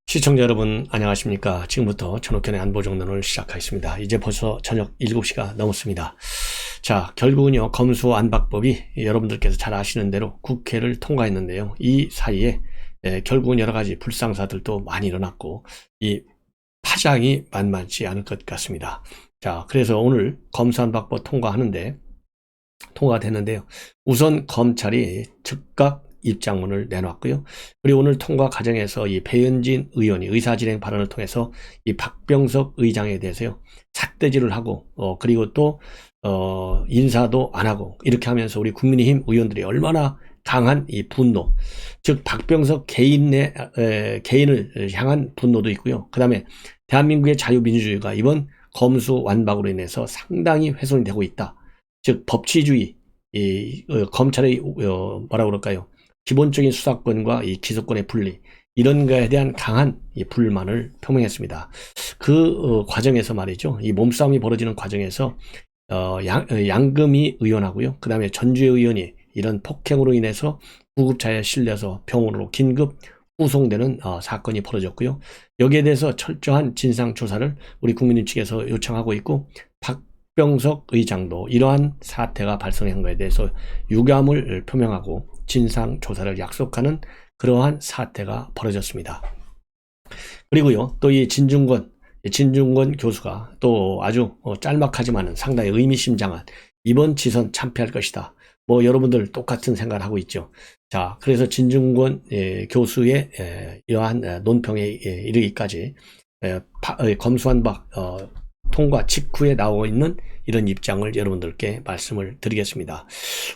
시청자 여러분 안녕하십니까. 지금부터 전옥현의 안보정론을 시작하겠습니다. 이제 벌써 저녁 7시가 넘었습니다. 자, 결국은요 검수안박법이 여러분들께서 잘 아시는 대로 국회를 통과했는데요. 이 사이에 결국은 여러가지 불상사들도 많이 일어났고 이 파장이 만만치 않을 것 같습니다. 자, 그래서 오늘 검수안박법 통과가 됐는데요. 우선 검찰이 즉각 입장문을 내놨고요. 그리고 오늘 통과 과정에서 이 배현진 의원이 의사진행 발언을 통해서 이 박병석 의장에 대해서요 삿대질을 하고 그리고 또 인사도 안 하고 이렇게 하면서 우리 국민의힘 의원들이 얼마나 강한 이 분노, 즉 박병석 개인을 향한 분노도 있고요. 그 다음에 대한민국의 자유민주주의가 이번 검수완박으로 인해서 상당히 훼손이 되고 있다. 즉 법치주의, 검찰의 뭐라 그럴까요? 기본적인 수사권과 이 기소권의 분리, 이런 거에 대한 강한 이 불만을 표명했습니다. 그 과정에서 말이죠. 이 몸싸움이 벌어지는 과정에서 양금희 의원하고요. 그 다음에 전주의 의원이 이런 폭행으로 인해서 구급차에 실려서 병원으로 긴급 후송되는 사건이 벌어졌고요. 여기에 대해서 철저한 진상조사를 우리 국민인 측에서 요청하고 있고, 박병석 의장도 이러한 사태가 발생한 것에 대해서 유감을 표명하고 진상조사를 약속하는 그러한 사태가 벌어졌습니다. 그리고요, 또 이 진중권 교수가 또 아주 짤막하지만은 상당히 의미심장한 이번 지선 참패할 것이다. 뭐 여러분들 똑같은 생각을 하고 있죠. 자, 그래서 진중권 교수의 이러한 논평에 이르기까지 검수완박 통과 직후에 나오고 있는 이런 입장을 여러분들께 말씀을 드리겠습니다.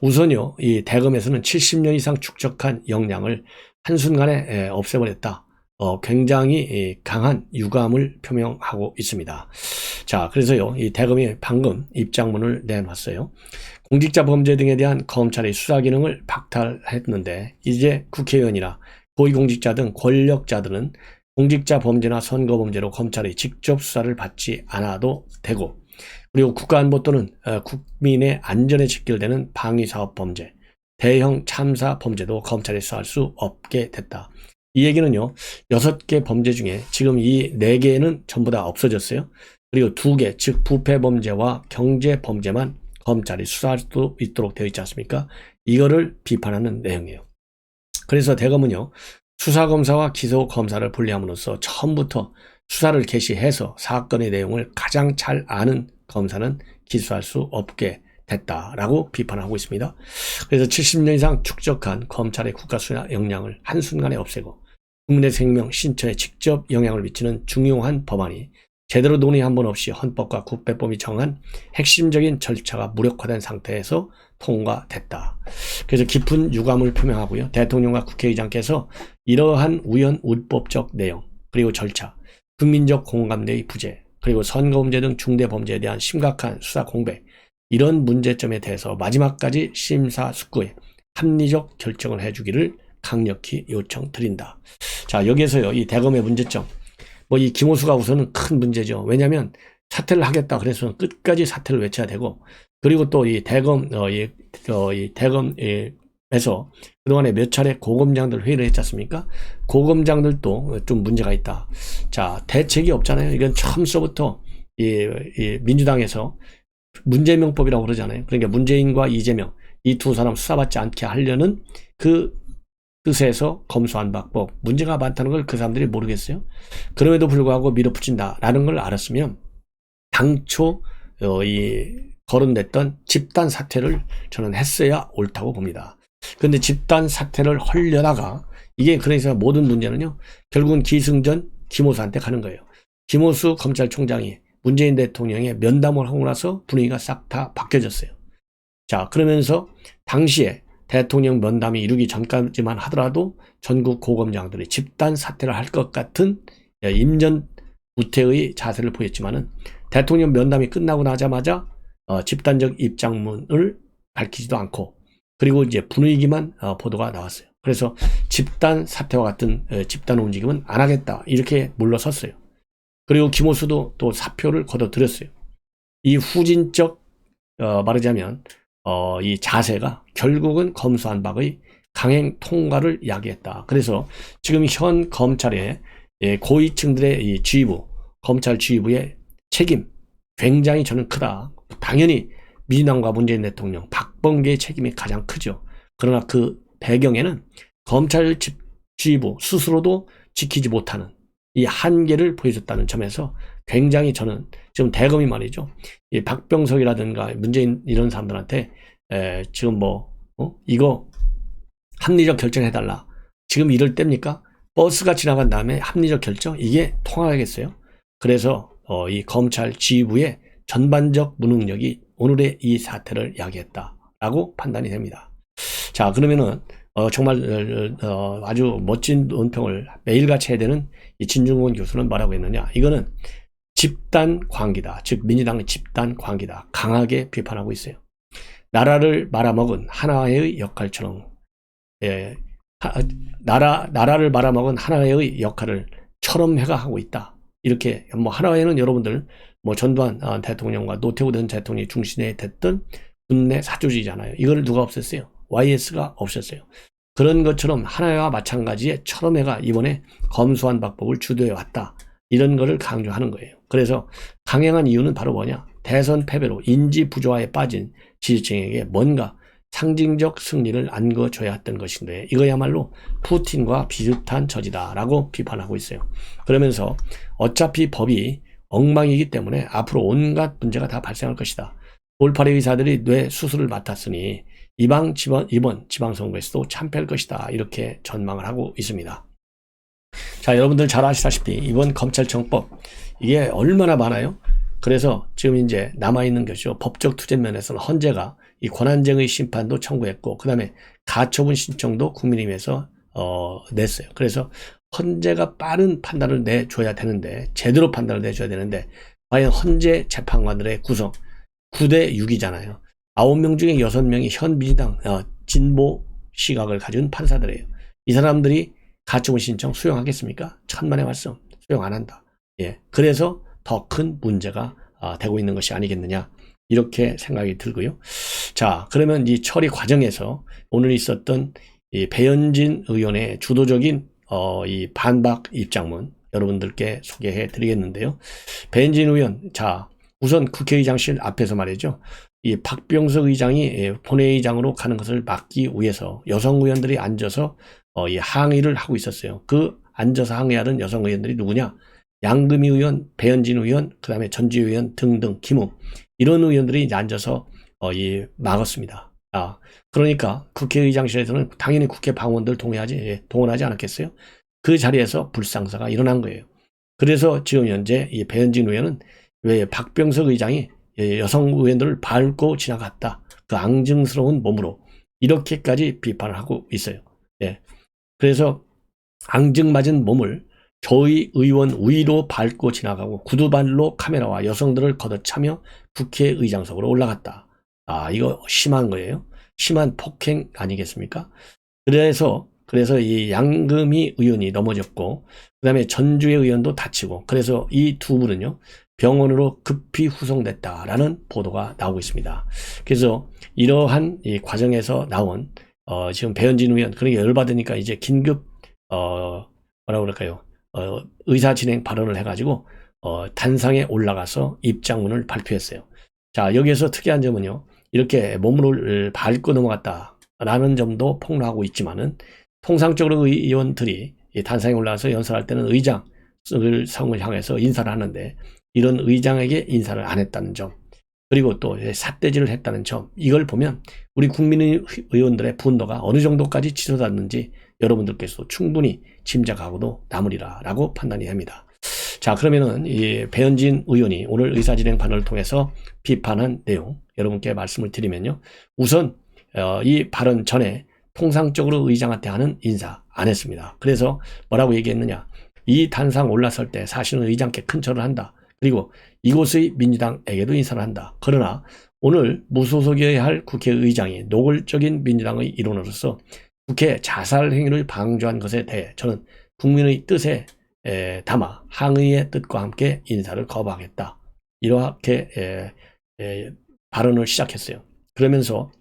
우선요, 이 대검에서는 70년 이상 축적한 역량을 한순간에 없애버렸다. 굉장히 강한 유감을 표명하고 있습니다. 자, 그래서요, 이 대검이 방금 입장문을 내놨어요. 공직자 범죄 등에 대한 검찰의 수사 기능을 박탈했는데, 이제 국회의원이나 고위공직자 등 권력자들은 공직자 범죄나 선거 범죄로 검찰의 직접 수사를 받지 않아도 되고, 그리고 국가안보 또는 국민의 안전에 직결되는 방위사업 범죄, 대형 참사 범죄도 검찰이 수사할 수 없게 됐다. 이 얘기는요, 6개 범죄 중에 지금 이 4개는 전부 다 없어졌어요. 그리고 2개, 즉 부패 범죄와 경제 범죄만 검찰이 수사할 수 있도록 되어 있지 않습니까? 이거를 비판하는 내용이에요. 그래서 대검은요, 수사검사와 기소검사를 분리함으로써 처음부터 수사를 개시해서 사건의 내용을 가장 잘 아는 검사는 기소할 수 없게 됐다라고 비판하고 있습니다. 그래서 70년 이상 축적한 검찰의 국가수사 역량을 한순간에 없애고 국민의 생명, 신체에 직접 영향을 미치는 중요한 법안이 제대로 논의 한 번 없이 헌법과 국배법이 정한 핵심적인 절차가 무력화된 상태에서 통과됐다. 그래서 깊은 유감을 표명하고요. 대통령과 국회의장께서 이러한 우연운법적 내용, 그리고 절차, 국민적 공감대의 부재, 그리고 선거범죄 등 중대범죄에 대한 심각한 수사 공백, 이런 문제점에 대해서 마지막까지 심사숙고해 합리적 결정을 해주기를 강력히 요청드린다. 자, 여기에서요, 이 대검의 문제점, 이 김호수가 우선은 큰 문제죠. 왜냐하면 사퇴를 하겠다 그래서 끝까지 사퇴를 외쳐야 되고, 그리고 또 이 대검에서 그동안에 몇 차례 고검장들 회의를 했지 않습니까? 고검장들도 좀 문제가 있다. 자, 대책이 없잖아요. 이건 처음서부터 이 민주당에서 문재명법이라고 그러잖아요. 그러니까 문재인과 이재명, 이 두 사람 수사받지 않게 하려는 그 뜻에서 검수안박법, 문제가 많다는 걸 그 사람들이 모르겠어요. 그럼에도 불구하고 밀어붙인다라는 걸 알았으면 당초 거론됐던 집단 사퇴를 저는 했어야 옳다고 봅니다. 그런데 집단 사퇴를 하려다가 이게, 그래서 모든 문제는요, 결국은 기승전 김호수한테 가는 거예요. 김호수 검찰총장이 문재인 대통령의 면담을 하고 나서 분위기가 싹 다 바뀌어졌어요. 자, 그러면서 당시에 대통령 면담이 이루기 전까지만 하더라도 전국 고검장들이 집단 사퇴를 할 것 같은 임전무태의 자세를 보였지만은 대통령 면담이 끝나고 나자마자 집단적 입장문을 밝히지도 않고, 그리고 이제 분위기만 보도가 나왔어요. 그래서 집단 사퇴와 같은 집단 움직임은 안 하겠다, 이렇게 물러섰어요. 그리고 김호수도 또 사표를 거둬들였어요. 이 후진적 말하자면 이 자세가 결국은 검수안박의 강행 통과를 야기했다. 그래서 지금 현 검찰의 예, 고위층들의 이 지휘부, 검찰 지휘부의 책임 굉장히 저는 크다. 당연히 민주당과 문재인 대통령, 박범계의 책임이 가장 크죠. 그러나 그 배경에는 검찰 지휘부 스스로도 지키지 못하는 이 한계를 보여줬다는 점에서 굉장히 저는 지금 대검이 말이죠. 이 박병석이라든가 문재인 이런 사람들한테 지금 이거 합리적 결정해달라. 지금 이럴 때입니까? 버스가 지나간 다음에 합리적 결정? 이게 통하겠어요? 그래서 이 검찰 지휘부의 전반적 무능력이 오늘의 이 사태를 야기했다라고 판단이 됩니다. 자, 그러면은 정말 아주 멋진 논평을 매일같이 해야 되는 이 진중권 교수는 뭐라고 했느냐? 이거는 집단 광기다. 즉 민주당의 집단 광기다. 강하게 비판하고 있어요. 나라를 말아먹은 하나의 역할처럼 나라를 말아먹은 하나의 역할을 철험회가 하고 있다. 이렇게 하나회는 여러분들 전두환 대통령과 노태우 전 대통령이 중심에 됐던 군내 사조직이잖아요. 이걸 누가 없앴어요? YS가 없앴어요. 그런 것처럼 하나회와 마찬가지의 철험회가 이번에 검수완박법을 주도해 왔다. 이런 거를 강조하는 거예요. 그래서 강행한 이유는 바로 뭐냐? 대선 패배로 인지 부조화에 빠진 지지층에게 뭔가 상징적 승리를 안겨줘야 했던 것인데 이거야말로 푸틴과 비슷한 처지다라고 비판하고 있어요. 그러면서 어차피 법이 엉망이기 때문에 앞으로 온갖 문제가 다 발생할 것이다. 돌팔이 의사들이 뇌 수술을 맡았으니 이번 지방선거에서도 참패할 것이다. 이렇게 전망을 하고 있습니다. 자, 여러분들 잘 아시다시피 이번 검찰청법 이게 얼마나 많아요? 그래서 지금 이제 남아있는 것이죠. 법적 투쟁 면에서는 헌재가 이 권한쟁의 심판도 청구했고 그 다음에 가처분 신청도 국민의힘에서 냈어요. 그래서 헌재가 빠른 판단을 내줘야 되는데 제대로 판단을 내줘야 되는데 과연 헌재 재판관들의 구성 9대 6이잖아요. 9명 중에 6명이 현 민주당 진보 시각을 가진 판사들이에요. 이 사람들이 가처분 신청 수용하겠습니까? 천만의 말씀 수용 안 한다. 예, 그래서 더 큰 문제가 되고 있는 것이 아니겠느냐 이렇게 생각이 들고요. 자, 그러면 이 처리 과정에서 오늘 있었던 이 배현진 의원의 주도적인 이 반박 입장문 여러분들께 소개해 드리겠는데요. 배현진 의원, 자, 우선 국회의장실 앞에서 말이죠. 이 박병석 의장이 본회의장으로 가는 것을 막기 위해서 여성 의원들이 앉아서 이 항의를 하고 있었어요. 그 앉아서 항의하는 여성 의원들이 누구냐? 양금희 의원, 배현진 의원, 그 다음에 전지혜 의원 등등, 김웅 이런 의원들이 이제 앉아서 막았습니다. 그러니까 국회의장실에서는 당연히 국회 방원들 동원하지 않았겠어요? 그 자리에서 불상사가 일어난 거예요. 그래서 지금 현재 이 배현진 의원은 왜 박병석 의장이 여성 의원들을 밟고 지나갔다. 그 앙증스러운 몸으로 이렇게까지 비판을 하고 있어요. 예. 그래서 앙증맞은 몸을 저희 의원 위로 밟고 지나가고 구두발로 카메라와 여성들을 걷어차며 국회의장석으로 올라갔다. 이거 심한 거예요. 심한 폭행 아니겠습니까? 그래서 이 양금희 의원이 넘어졌고 그 다음에 전주의 의원도 다치고 그래서 이 두 분은요 병원으로 급히 후송됐다라는 보도가 나오고 있습니다. 그래서 이러한 이 과정에서 나온 지금 배현진 의원 그러니까 열받으니까 이제 긴급 뭐라고 그럴까요? 의사 진행 발언을 해가지고 단상에 올라가서 입장문을 발표했어요. 자, 여기에서 특이한 점은요. 이렇게 몸을 밟고 넘어갔다라는 점도 폭로하고 있지만은 통상적으로 의원들이 단상에 올라가서 연설할 때는 의장을 성을 향해서 인사를 하는데 이런 의장에게 인사를 안 했다는 점 그리고 또 삿대질을 했다는 점 이걸 보면 우리 국민의원들의 분노가 어느 정도까지 치솟았는지 여러분들께서도 충분히 짐작하고도 남으리라 라고 판단이 됩니다. 자, 그러면은 이 배현진 의원이 오늘 의사진행 발언을 통해서 비판한 내용 여러분께 말씀을 드리면요. 우선 이 발언 전에 통상적으로 의장한테 하는 인사 안 했습니다. 그래서 뭐라고 얘기했느냐. 이 단상 올라설 때 사실은 의장께 큰 절을 한다. 그리고 이곳의 민주당에게도 인사를 한다. 그러나 오늘 무소속이어야 할 국회의장이 노골적인 민주당의 일원으로서 국회 자살 행위를 방조한 것에 대해 저는 국민의 뜻에 담아 항의의 뜻과 함께 인사를 거부하겠다. 이렇게 발언을 시작했어요. 그러면서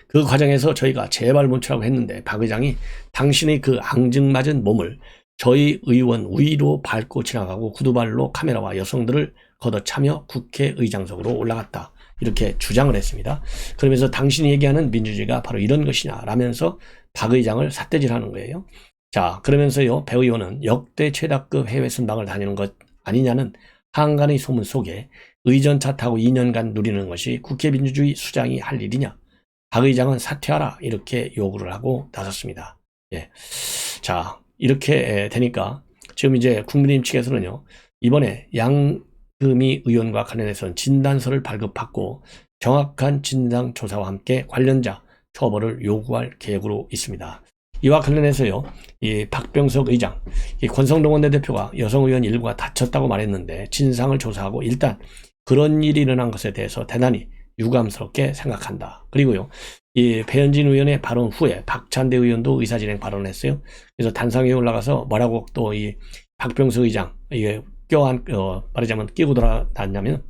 그 과정에서 저희가 제발 멈추라고 했는데 박 의장이 당신의 그 앙증맞은 몸을 저희 의원 위로 밟고 지나가고 구두발로 카메라와 여성들을 걷어차며 국회의장석으로 올라갔다. 이렇게 주장을 했습니다. 그러면서 당신이 얘기하는 민주주의가 바로 이런 것이냐 라면서 박 의장을 삿대질하는 거예요. 자, 그러면서요, 배 의원은 역대 최다급 해외 순방을 다니는 것 아니냐는 한간의 소문 속에 의전차 타고 2년간 누리는 것이 국회 민주주의 수장이 할 일이냐. 박 의장은 사퇴하라 이렇게 요구를 하고 나섰습니다. 예. 자, 이렇게 되니까 지금 이제 국민의힘 측에서는요, 이번에 양금희 의원과 관련해서는 진단서를 발급받고 정확한 진상조사와 함께 관련자 처벌을 요구할 계획으로 있습니다. 이와 관련해서요, 이 박병석 의장, 이 권성동 원내대표가 여성 의원 일부가 다쳤다고 말했는데 진상을 조사하고 일단 그런 일이 일어난 것에 대해서 대단히 유감스럽게 생각한다. 그리고요, 이 배현진 의원의 발언 후에 박찬대 의원도 의사진행 발언을 했어요. 그래서 단상에 올라가서 뭐라고 또 이 박병석 의장, 이게 말하자면 끼고 돌아다녔냐면,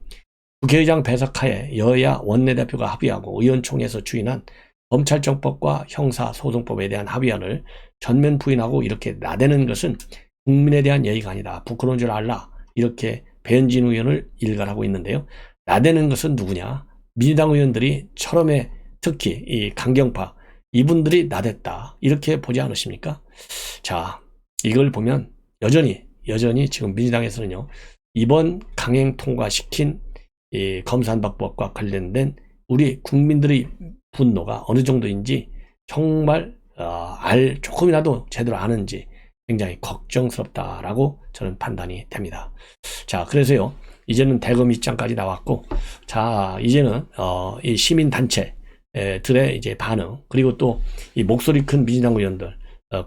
국회의장 배석하에 여야 원내대표가 합의하고 의원총회에서 추인한 검찰청법과 형사소송법에 대한 합의안을 전면 부인하고 이렇게 나대는 것은 국민에 대한 예의가 아니다. 부끄러운 줄 알라. 이렇게 배현진 의원을 일갈하고 있는데요. 나대는 것은 누구냐? 민주당 의원들이 처음에 특히 이 강경파 이분들이 나댔다. 이렇게 보지 않으십니까? 자, 이걸 보면 여전히 지금 민주당에서는요, 이번 강행 통과시킨 이 검사안박법과 관련된 우리 국민들의 분노가 어느 정도인지 정말 조금이라도 제대로 아는지 굉장히 걱정스럽다라고 저는 판단이 됩니다. 자, 그래서요, 이제는 대검 입장까지 나왔고, 자, 이제는 이 시민단체들의 이제 반응, 그리고 또 이 목소리 큰 민주당 의원들,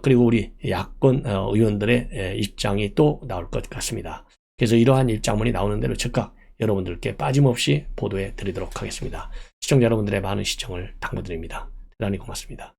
그리고 우리 야권 의원들의 입장이 또 나올 것 같습니다. 그래서 이러한 입장문이 나오는 대로 즉각 여러분들께 빠짐없이 보도해 드리도록 하겠습니다. 시청자 여러분들의 많은 시청을 당부드립니다. 대단히 고맙습니다.